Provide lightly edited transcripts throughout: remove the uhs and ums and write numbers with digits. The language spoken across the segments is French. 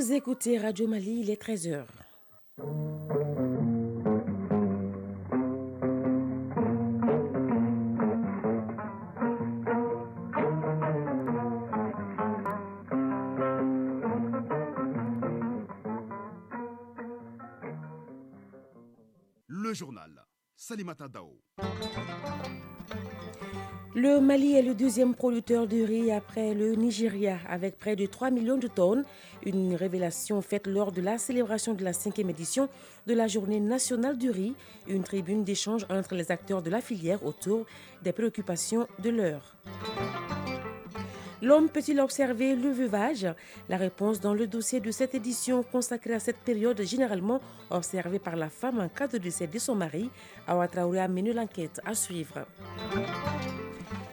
Vous écoutez Radio Mali, il est 13h. Le journal. Salimata Dao. Le Mali est le deuxième producteur de riz après le Nigeria, avec près de 3 millions de tonnes. Une révélation faite lors de la célébration de la 5e édition de la Journée nationale du riz, une tribune d'échange entre les acteurs de la filière autour des préoccupations de l'heure. L'homme peut-il observer le veuvage? La réponse dans le dossier de cette édition consacrée à cette période généralement observée par la femme en cas de décès de son mari. Awa Traoré a mené l'enquête à suivre.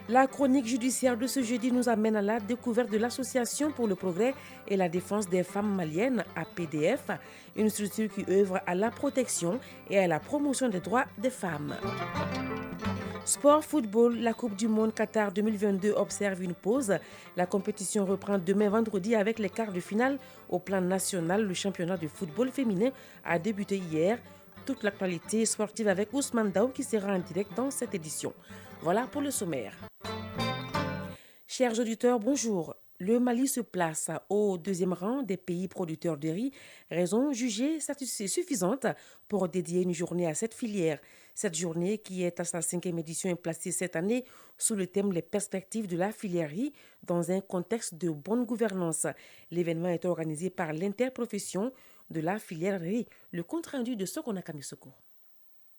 La chronique judiciaire de ce jeudi nous amène à la découverte de l'Association pour le progrès et la défense des femmes maliennes, APDF, une structure qui œuvre à la protection et à la promotion des droits des femmes. Sport football, la Coupe du Monde Qatar 2022 observe une pause. La compétition reprend demain vendredi avec les quarts de finale. Au plan national, le championnat de football féminin a débuté hier. Toute l'actualité sportive avec Ousmane Daou qui sera en direct dans cette édition. Voilà pour le sommaire. Chers auditeurs, bonjour. Le Mali se place au deuxième rang des pays producteurs de riz, raison jugée suffisante pour dédier une journée à cette filière. Cette journée, qui est à sa 5e édition, est placée cette année sous le thème « Les perspectives de la filière riz dans un contexte de bonne gouvernance ». L'événement est organisé par l'interprofession de la filière riz. Le compte-rendu de Sokona Kamisoko.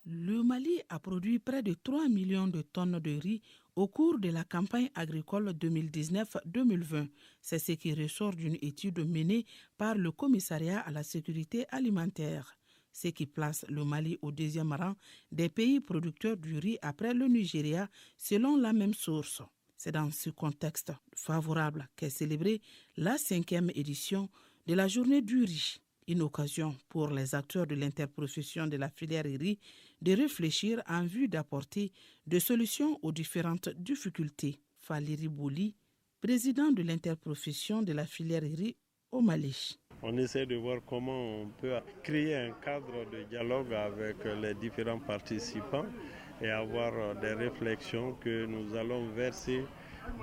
Le Mali a produit près de 3 millions de tonnes de riz au cours de la campagne agricole 2019-2020. C'est ce qui ressort d'une étude menée par le Commissariat à la sécurité alimentaire, ce qui place le Mali au deuxième rang des pays producteurs du riz après le Nigeria, selon la même source. C'est dans ce contexte favorable qu'est célébrée la 5e édition de la Journée du riz. Une occasion pour les acteurs de l'interprofession de la filière riz de réfléchir en vue d'apporter des solutions aux différentes difficultés. Valérie Bouli, président de l'interprofession de la filière riz au Mali. On essaie de voir comment on peut créer un cadre de dialogue avec les différents participants et avoir des réflexions que nous allons verser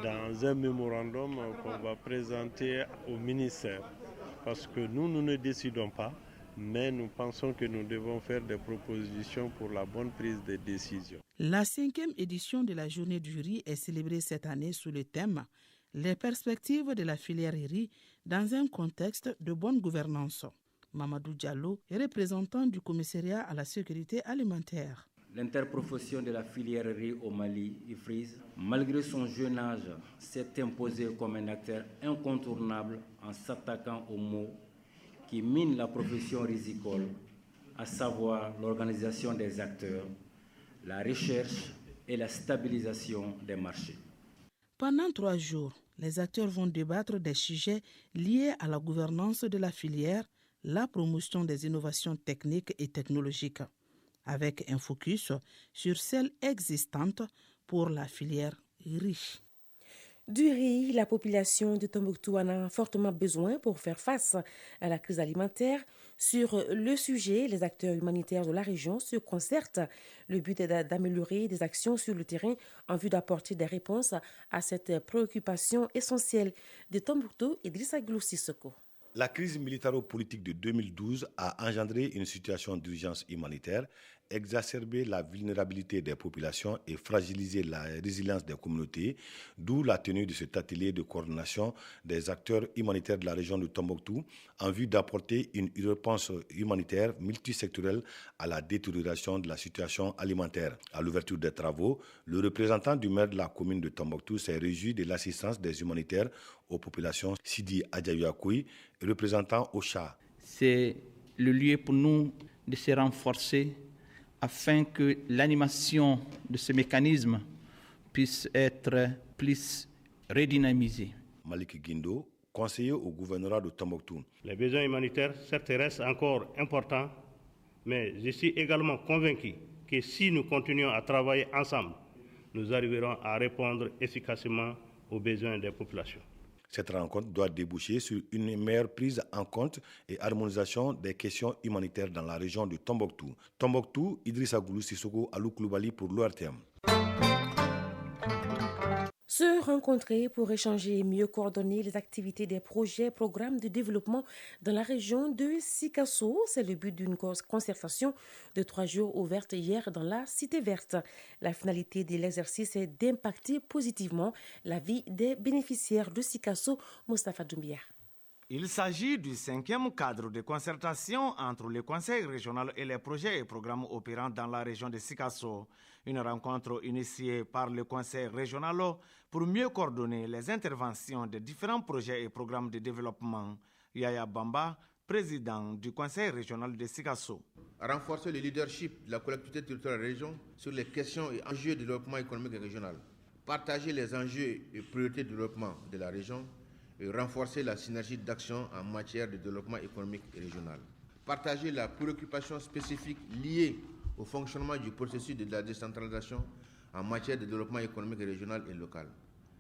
dans un mémorandum qu'on va présenter au ministère. Parce que nous ne décidons pas, mais nous pensons que nous devons faire des propositions pour la bonne prise de décision. La 5e édition de la Journée du riz est célébrée cette année sous le thème « Les perspectives de la filière riz dans un contexte de bonne gouvernance ». Mamadou Diallo est représentant du Commissariat à la sécurité alimentaire. L'interprofession de la filière riz au Mali, IFRIZ, malgré son jeune âge, s'est imposé comme un acteur incontournable en s'attaquant aux maux qui minent la profession rizicole, à savoir l'organisation des acteurs, la recherche et la stabilisation des marchés. Pendant 3 jours, les acteurs vont débattre des sujets liés à la gouvernance de la filière, la promotion des innovations techniques et technologiques, avec un focus sur celles existantes pour la filière riz. Du riz, la population de Tombouctou en a fortement besoin pour faire face à la crise alimentaire. Sur le sujet, les acteurs humanitaires de la région se concertent. Le but est d'améliorer des actions sur le terrain en vue d'apporter des réponses à cette préoccupation essentielle. De Tombouctou, Idrissa Gloussi Soko. La crise militaro-politique de 2012 a engendré une situation d'urgence humanitaire, exacerbé la vulnérabilité des populations et fragilisé la résilience des communautés, d'où la tenue de cet atelier de coordination des acteurs humanitaires de la région de Tombouctou en vue d'apporter une réponse humanitaire multisectorielle à la détérioration de la situation alimentaire. À l'ouverture des travaux, le représentant du maire de la commune de Tombouctou s'est réjoui de l'assistance des humanitaires aux populations. Sidi Adjayakoui, représentant OCHA. C'est le lieu pour nous de se renforcer afin que l'animation de ce mécanisme puisse être plus redynamisée. Malik Guindo, conseiller au gouvernorat de Tombouctou. Les besoins humanitaires, certes, restent encore importants, mais je suis également convaincu que si nous continuons à travailler ensemble, nous arriverons à répondre efficacement aux besoins des populations. Cette rencontre doit déboucher sur une meilleure prise en compte et harmonisation des questions humanitaires dans la région de Tombouctou. Tombouctou, Idrissa Goulou Sissoko, Alou Koulibaly pour l'ORTM. Se rencontrer pour échanger et mieux coordonner les activités des projets et programmes de développement dans la région de Sikasso. C'est le but d'une concertation de 3 jours ouverte hier dans la Cité verte. La finalité de l'exercice est d'impacter positivement la vie des bénéficiaires de Sikasso. Moustapha Doumbia. Il s'agit du 5e cadre de concertation entre les conseils régionaux et les projets et programmes opérant dans la région de Sikasso. Une rencontre initiée par le conseil régional pour mieux coordonner les interventions des différents projets et programmes de développement. Yaya Bamba, président du conseil régional de Sikasso. Renforcer le leadership de la collectivité territoriale de la région sur les questions et enjeux de développement économique et régional. Partager les enjeux et priorités de développement de la région et renforcer la synergie d'action en matière de développement économique et régional. Partager la préoccupation spécifique liée au fonctionnement du processus de la décentralisation en matière de développement économique et régional et local.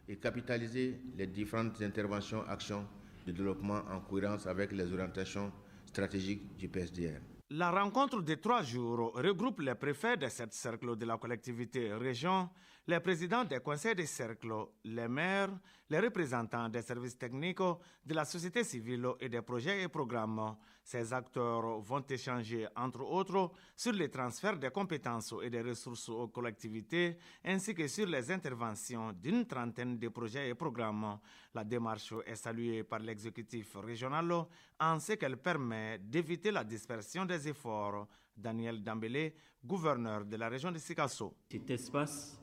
Et capitaliser les différentes interventions, actions de développement en cohérence avec les orientations stratégiques du PSDR. La rencontre de 3 jours regroupe les préfets des 7 cercles de la collectivité région, les présidents des conseils des cercles, les maires, les représentants des services techniques, de la société civile et des projets et programmes. Ces acteurs vont échanger, entre autres, sur les transferts des compétences et des ressources aux collectivités, ainsi que sur les interventions d'une trentaine de projets et programmes. La démarche est saluée par l'exécutif régional en ce qu'elle permet d'éviter la dispersion des efforts. Daniel Dambélé, gouverneur de la région de Sikasso. Cet espace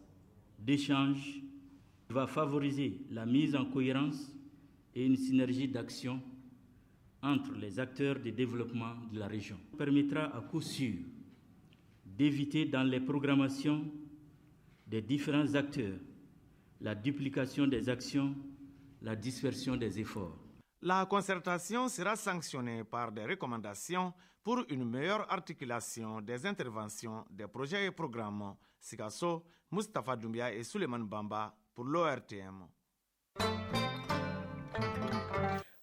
d'échange va favoriser la mise en cohérence et une synergie d'action entre les acteurs de développement de la région. Ça permettra à coup sûr d'éviter dans les programmations des différents acteurs la duplication des actions, la dispersion des efforts. La concertation sera sanctionnée par des recommandations pour une meilleure articulation des interventions des projets et programmes. Sikasso, Moustapha Doumbia et Suleiman Bamba pour l'ORTM.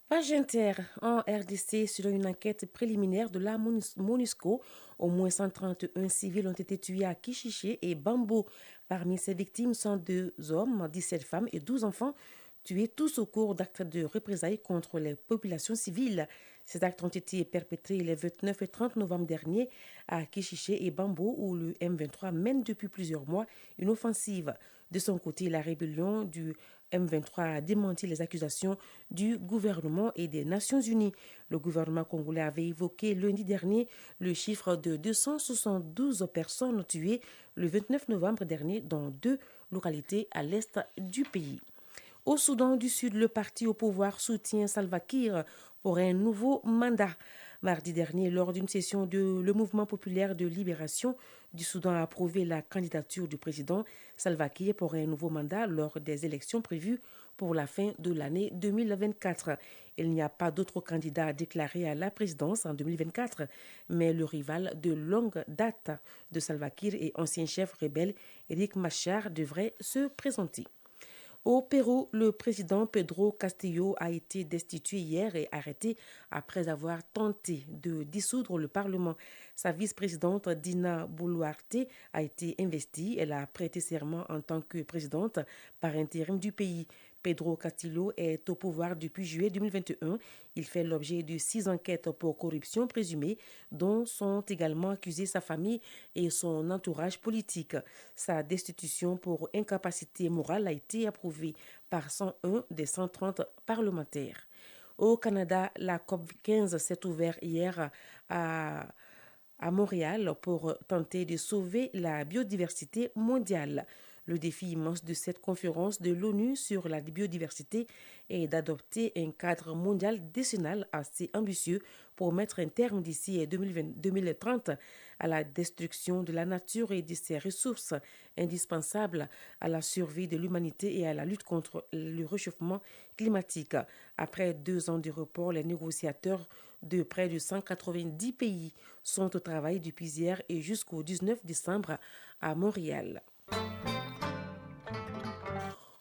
Page Inter en RDC, selon une enquête préliminaire de la MONUSCO, au moins 131 civils ont été tués à Kishiché et Bambo. Parmi ces victimes, 102 hommes, 17 femmes et 12 enfants tués tous au cours d'actes de représailles contre les populations civiles. Ces actes ont été perpétrés les 29 et 30 novembre dernier à Kishiché et Bambo, où le M23 mène depuis plusieurs mois une offensive. De son côté, la rébellion du M23 a démenti les accusations du gouvernement et des Nations Unies. Le gouvernement congolais avait évoqué lundi dernier le chiffre de 272 personnes tuées le 29 novembre dernier dans 2 localités à l'est du pays. Au Soudan du Sud, le parti au pouvoir soutient Salva Kiir pour un nouveau mandat. Mardi dernier, lors d'une session le Mouvement populaire de libération du Soudan a approuvé la candidature du président Salva Kiir pour un nouveau mandat lors des élections prévues pour la fin de l'année 2024. Il n'y a pas d'autre candidat déclaré à la présidence en 2024, mais le rival de longue date de Salva Kiir et ancien chef rebelle Riek Machar devrait se présenter. Au Pérou, le président Pedro Castillo a été destitué hier et arrêté après avoir tenté de dissoudre le Parlement. Sa vice-présidente Dina Boluarte a été investie. Elle a prêté serment en tant que présidente par intérim du pays. Pedro Castillo est au pouvoir depuis juillet 2021. Il fait l'objet de 6 enquêtes pour corruption présumée, dont sont également accusés sa famille et son entourage politique. Sa destitution pour incapacité morale a été approuvée par 101 des 130 parlementaires. Au Canada, la COP15 s'est ouverte hier à Montréal pour tenter de sauver la biodiversité mondiale. Le défi immense de cette conférence de l'ONU sur la biodiversité est d'adopter un cadre mondial décennal assez ambitieux pour mettre un terme d'ici 2030 à la destruction de la nature et de ses ressources indispensables à la survie de l'humanité et à la lutte contre le réchauffement climatique. Après 2 ans de report, les négociateurs de près de 190 pays sont au travail depuis hier et jusqu'au 19 décembre à Montréal.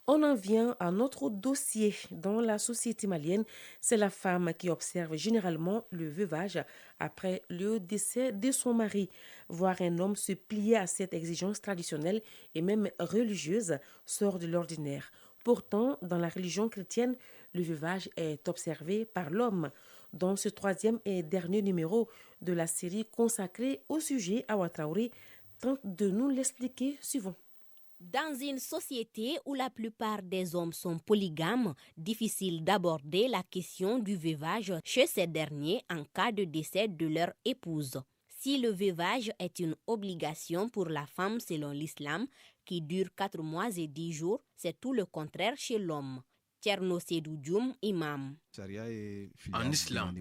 On en vient à notre dossier. Dans la société malienne, c'est la femme qui observe généralement le veuvage après le décès de son mari. Voir un homme se plier à cette exigence traditionnelle et même religieuse sort de l'ordinaire. Pourtant, dans la religion chrétienne, le veuvage est observé par l'homme. Dans ce troisième et dernier numéro de la série consacrée au sujet, Awa Traoré tente de nous l'expliquer suivant. Dans une société où la plupart des hommes sont polygames, difficile d'aborder la question du veuvage chez ces derniers en cas de décès de leur épouse. Si le veuvage est une obligation pour la femme selon l'islam, qui dure 4 mois et 10 jours, c'est tout le contraire chez l'homme. Tcherno Sedou Dioum, imam. En islam,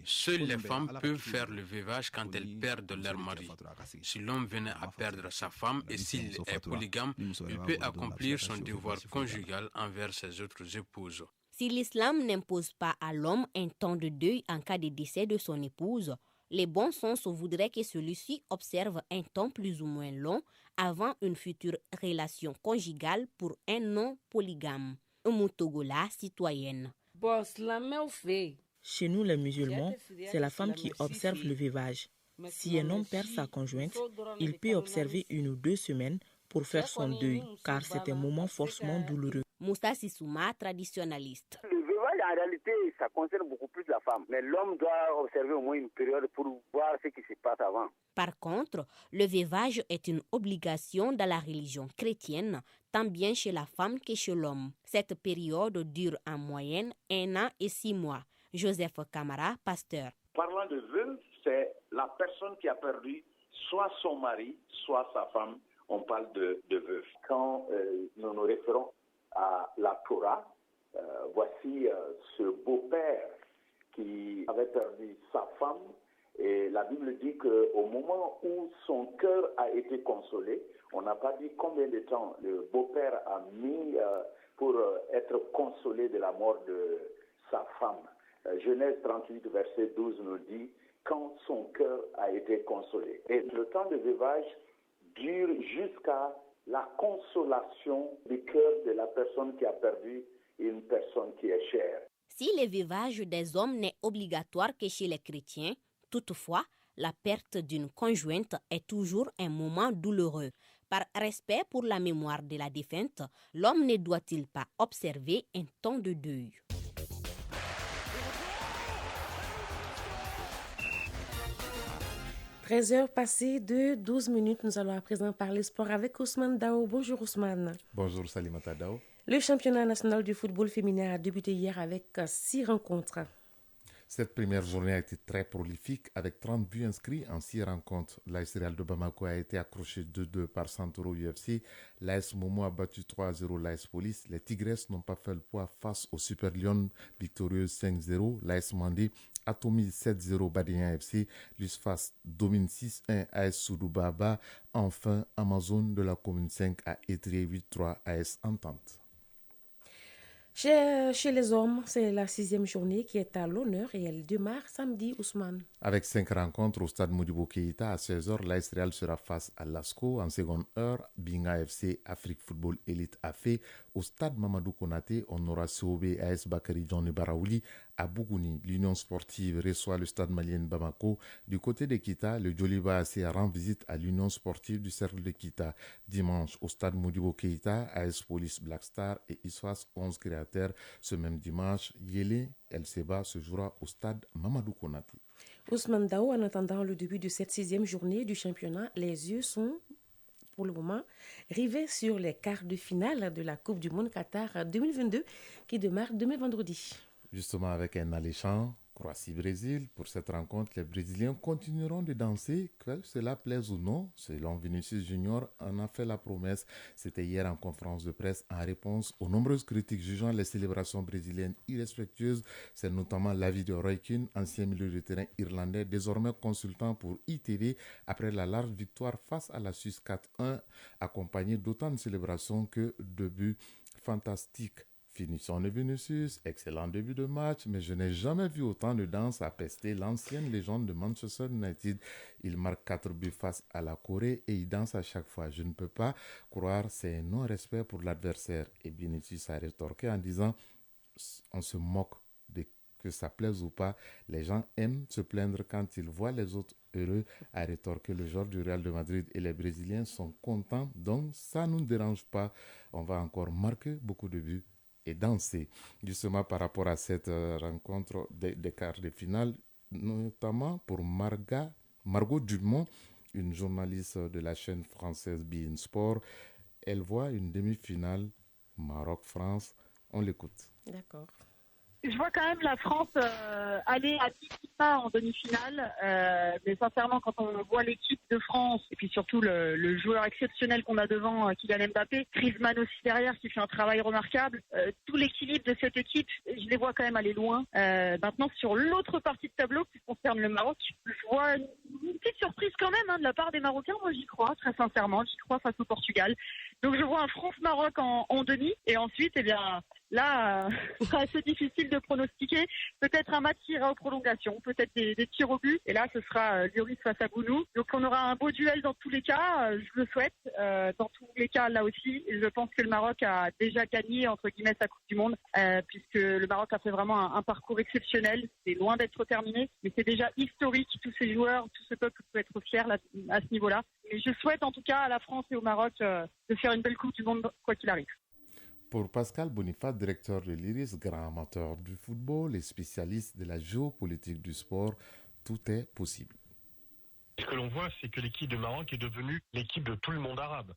seules les femmes peuvent faire le veuvage quand elles perdent leur mari. Si l'homme venait à perdre sa femme et s'il est polygame, il peut accomplir son devoir conjugal envers ses autres épouses. Si l'islam n'impose pas à l'homme un temps de deuil en cas de décès de son épouse, les bons sens voudraient que celui-ci observe un temps plus ou moins long avant une future relation conjugale pour un non-polygame. Umutogola, citoyenne. Chez nous, les musulmans, c'est la femme qui observe le veuvage. Si un homme perd sa conjointe, il peut observer 1 ou 2 semaines pour faire son deuil, car c'est un moment forcément douloureux. Moussa Sissouma, traditionnaliste. Le veuvage, en réalité, ça concerne beaucoup plus la femme. Mais l'homme doit observer au moins une période pour voir ce qui se passe avant. Par contre, le veuvage est une obligation dans la religion chrétienne, tant bien chez la femme que chez l'homme. Cette période dure en moyenne 1 an et 6 mois. Joseph Camara, pasteur. Parlant de veuve, c'est la personne qui a perdu soit son mari, soit sa femme. On parle de veuve. Quand nous nous référons à la Torah, voici ce beau-père qui avait perdu sa femme. Et la Bible dit qu'au moment où son cœur a été consolé, on n'a pas dit combien de temps le beau-père a mis pour être consolé de la mort de sa femme. Genèse 38, verset 12 nous dit « quand son cœur a été consolé ». Et le temps de veuvage dure jusqu'à la consolation du cœur de la personne qui a perdu une personne qui est chère. Si le veuvage des hommes n'est obligatoire que chez les chrétiens, toutefois, la perte d'une conjointe est toujours un moment douloureux. Par respect pour la mémoire de la défunte, l'homme ne doit-il pas observer un temps de deuil? « 13h passées de 12 minutes, nous allons à présent parler sport avec Ousmane Dao. Bonjour Ousmane. Bonjour Salimata Dao. Le championnat national du football féminin a débuté hier avec 6 rencontres. Cette première journée a été très prolifique avec 30 buts inscrits en 6 rencontres. L'AS Real de Bamako a été accroché 2-2 par Santoro UFC. L'AS Momo a battu 3-0 l'AS Police. Les Tigresses n'ont pas fait le poids face au Super Lyon, victorieuse 5-0. L'AS Mandé atomise 7-0 Badien FC. L'USFAS domine 6-1 AS Soudoubaba. Enfin, Amazon de la commune 5 a étrié 8-3 AS Entente. Chez les hommes, c'est la 6e journée qui est à l'honneur et elle démarre samedi, Ousmane. Avec 5 rencontres au stade Modibo Keïta à 16h, l'AS Real sera face à l'ASCO. En seconde heure, Binga FC Afrique Football Elite AFE. Au stade Mamadou Konaté, on aura COB AS Bakary John Baraouli. À Bougouni, l'Union sportive reçoit le stade malien Bamako. Du côté de Kita, le Djoliba AC rend visite à l'Union sportive du Cercle de Kita. Dimanche, au stade Modibo Keïta, AS Police Black Star et ISFAS 11 créateurs. Ce même dimanche, Yélé El Seba se jouera au stade Mamadou Konaté. Ousmane Dao, en attendant le début de cette 6e journée du championnat, les yeux sont pour le moment rivés sur les quarts de finale de la Coupe du Monde Qatar 2022 qui démarre demain vendredi. Justement, avec un alléchant Croatie-Brésil, pour cette rencontre, les Brésiliens continueront de danser, que cela plaise ou non. Selon Vinicius Junior, en a fait la promesse. C'était hier en conférence de presse en réponse aux nombreuses critiques jugeant les célébrations brésiliennes irrespectueuses. C'est notamment l'avis de Roy Keane, ancien milieu de terrain irlandais, désormais consultant pour ITV, après la large victoire face à la Suisse 4-1, accompagnée d'autant de célébrations que de buts fantastiques. Finition de Vinicius, excellent début de match, mais je n'ai jamais vu autant de danse à pester l'ancienne légende de Manchester United. Il marque 4 buts face à la Corée et il danse à chaque fois. Je ne peux pas croire, c'est un non-respect pour l'adversaire. Et Vinicius a rétorqué en disant, on se moque de que ça plaise ou pas. Les gens aiment se plaindre quand ils voient les autres heureux, a rétorqué le joueur du Real de Madrid, et les Brésiliens sont contents, donc ça ne nous dérange pas. On va encore marquer beaucoup de buts et danser. Justement par rapport à cette rencontre des quarts de finale, notamment pour Margot Dumont, une journaliste de la chaîne française beIN Sport, elle voit une demi-finale Maroc-France. On l'écoute. D'accord. Je vois quand même la France aller à 10 pas en demi-finale, mais sincèrement, quand on voit l'équipe de France et puis surtout le joueur exceptionnel qu'on a devant, Kylian Mbappé, Griezmann aussi derrière qui fait un travail remarquable, tout l'équilibre de cette équipe, je les vois quand même aller loin. Maintenant, sur l'autre partie de tableau qui concerne le Maroc, je vois une petite surprise quand même de la part des Marocains. Moi, j'y crois très sincèrement, j'y crois face au Portugal. Donc, je vois un France-Maroc en demi, et ensuite, eh bien, là, c'est assez difficile de pronostiquer. Peut-être un match qui ira aux prolongations, peut-être des tirs au but. Et là, ce sera Lloris face à Bounou. Donc, on aura un beau duel dans tous les cas. Je le souhaite. Dans tous les cas, là aussi, je pense que le Maroc a déjà gagné, entre guillemets, sa Coupe du Monde, puisque le Maroc a fait vraiment un parcours exceptionnel. C'est loin d'être terminé, mais c'est déjà historique. Tous ces joueurs, tout ce peuple peut être fier là, à ce niveau-là. Mais je souhaite, en tout cas, à la France et au Maroc de faire une belle Coupe du Monde, quoi qu'il arrive. Pour Pascal Boniface, directeur de l'IRIS, grand amateur du football et spécialiste de la géopolitique du sport, tout est possible. Ce que l'on voit, c'est que l'équipe de Maroc est devenue l'équipe de tout le monde arabe.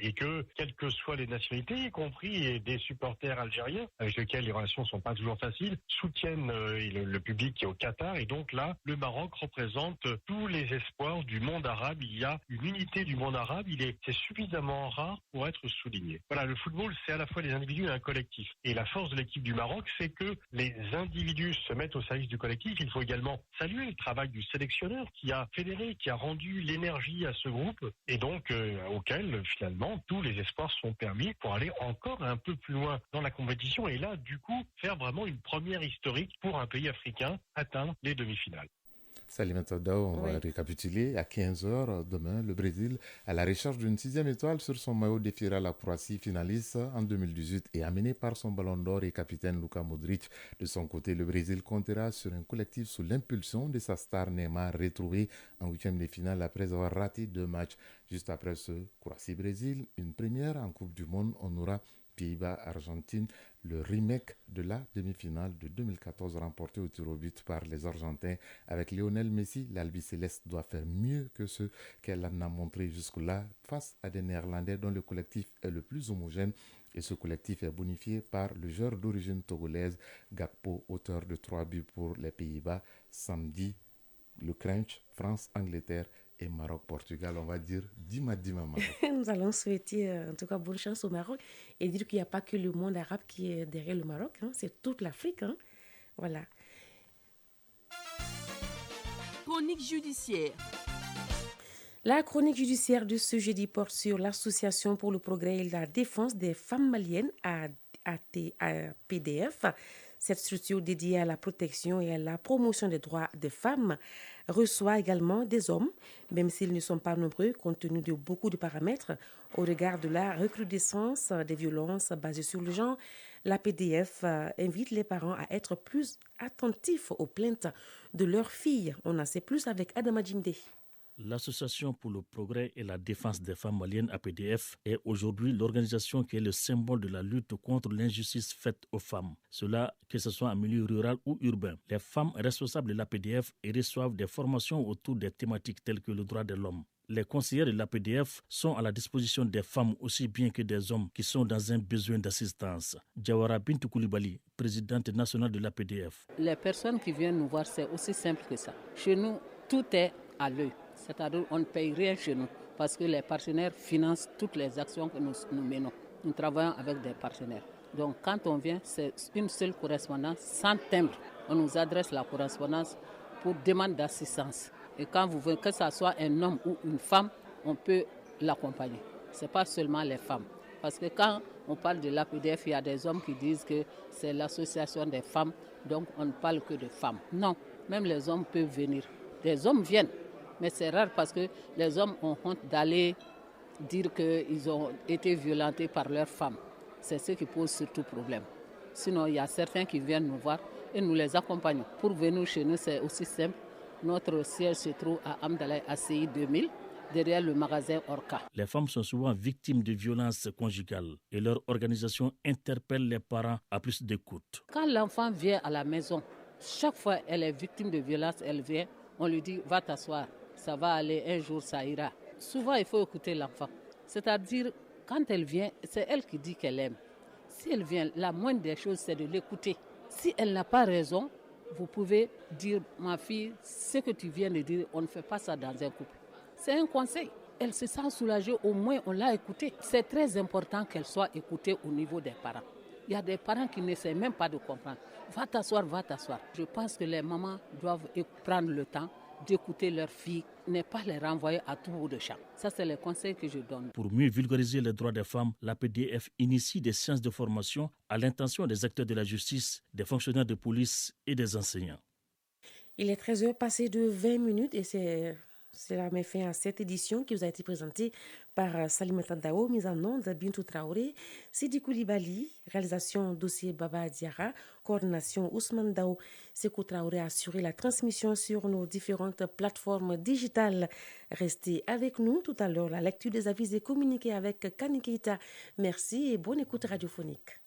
Et que, quelles que soient les nationalités, y compris des supporters algériens, avec lesquels les relations ne sont pas toujours faciles, soutiennent le public qui est au Qatar. Et donc là, le Maroc représente tous les espoirs du monde arabe. Il y a une unité du monde arabe. C'est suffisamment rare pour être souligné. Voilà, le football, c'est à la fois des individus et un collectif. Et la force de l'équipe du Maroc, c'est que les individus se mettent au service du collectif. Il faut également saluer le travail du sélectionneur qui a fédéré, qui a rendu l'énergie à ce groupe et donc auquel finalement tous les espoirs sont permis pour aller encore un peu plus loin dans la compétition et là du coup faire vraiment une première historique pour un pays africain atteindre les demi-finales. Salimata Dao, on va récapituler. À 15h demain, le Brésil, à la recherche d'une 6e étoile sur son maillot, défiera la Croatie, finaliste en 2018 et amené par son ballon d'or et capitaine Luka Modric. De son côté, le Brésil comptera sur un collectif sous l'impulsion de sa star Neymar, retrouvé en 8e de finale après avoir raté 2 matchs. Juste après ce Croatie-Brésil, une première en Coupe du Monde, on aura Pays-Bas-Argentine, le remake de la demi-finale de 2014 remportée au tir au but par les Argentins. Avec Lionel Messi, l'Albiceleste doit faire mieux que ce qu'elle en a montré jusque-là face à des Néerlandais dont le collectif est le plus homogène. Et ce collectif est bonifié par le joueur d'origine togolaise Gakpo, auteur de 3 buts pour les Pays-Bas. Samedi, le crunch, France-Angleterre et Maroc-Portugal, on va dire Dima Maroc. Nous allons souhaiter en tout cas bonne chance au Maroc et dire qu'il n'y a pas que le monde arabe qui est derrière le Maroc, c'est toute l'Afrique. Voilà. Chronique judiciaire. La chronique judiciaire de ce jeudi porte sur l'Association pour le progrès et la défense des femmes maliennes, APDF. Cette structure dédiée à la protection et à la promotion des droits des femmes reçoit également des hommes, même s'ils ne sont pas nombreux compte tenu de beaucoup de paramètres. Au regard de la recrudescence des violences basées sur le genre, l'APDF invite les parents à être plus attentifs aux plaintes de leurs filles. On en sait plus avec Adama Djimde. L'Association pour le progrès et la défense des femmes maliennes, APDF, est aujourd'hui l'organisation qui est le symbole de la lutte contre l'injustice faite aux femmes. Cela, que ce soit en milieu rural ou urbain. Les femmes responsables de l'APDF reçoivent des formations autour des thématiques telles que le droit de l'homme. Les conseillers de l'APDF sont à la disposition des femmes aussi bien que des hommes qui sont dans un besoin d'assistance. Jawara Bintou Koulibaly, présidente nationale de l'APDF. Les personnes qui viennent nous voir, c'est aussi simple que ça. Chez nous, tout est à l'œil. C'est-à-dire qu'on ne paye rien chez nous parce que les partenaires financent toutes les actions que nous menons. Nous travaillons avec des partenaires. Donc quand on vient, c'est une seule correspondance sans timbre. On nous adresse la correspondance pour demande d'assistance. Et quand vous venez, que ce soit un homme ou une femme, on peut l'accompagner. Ce n'est pas seulement les femmes. Parce que quand on parle de l'APDF, il y a des hommes qui disent que c'est l'association des femmes, donc on ne parle que de femmes. Non, même les hommes peuvent venir. Les hommes viennent, mais c'est rare parce que les hommes ont honte d'aller dire qu'ils ont été violentés par leurs femmes. C'est ce qui pose surtout problème. Sinon, il y a certains qui viennent nous voir et nous les accompagnons. Pour venir chez nous, c'est aussi simple. Notre siège se trouve à Amdalaï ACI 2000, derrière le magasin Orca. Les femmes sont souvent victimes de violences conjugales et leur organisation interpelle les parents à plus d'écoute. Quand l'enfant vient à la maison, chaque fois elle est victime de violence, elle vient, on lui dit va t'asseoir, ça va aller, un jour ça ira. Souvent il faut écouter l'enfant. C'est-à-dire quand elle vient, c'est elle qui dit qu'elle aime. Si elle vient, la moindre des choses c'est de l'écouter. Si elle n'a pas raison, vous pouvez dire ma fille, ce que tu viens de dire, on ne fait pas ça dans un couple. C'est un conseil. Elle se sent soulagée, au moins on l'a écoutée. C'est très important qu'elle soit écoutée au niveau des parents. Il y a des parents qui n'essaient même pas de comprendre. Va t'asseoir, va t'asseoir. Je pense que les mamans doivent prendre le temps d'écouter leurs filles, ne pas les renvoyer à tout bout de champ. Ça, c'est les conseils que je donne. Pour mieux vulgariser les droits des femmes, l'APDF initie des séances de formation à l'intention des acteurs de la justice, des fonctionnaires de police et des enseignants. Il est 13h passé de 20 minutes et cela met fin à cette édition qui vous a été présentée par Salimata Dao, mise en onde Bintou Traoré, Sidi Koulibaly, réalisation dossier Baba Diara, coordination Ousmane Dao. Sekou Traoré a assuré la transmission sur nos différentes plateformes digitales. Restez avec nous tout à l'heure, la lecture des avis et communiqués avec Kani Keita. Merci et bonne écoute radiophonique.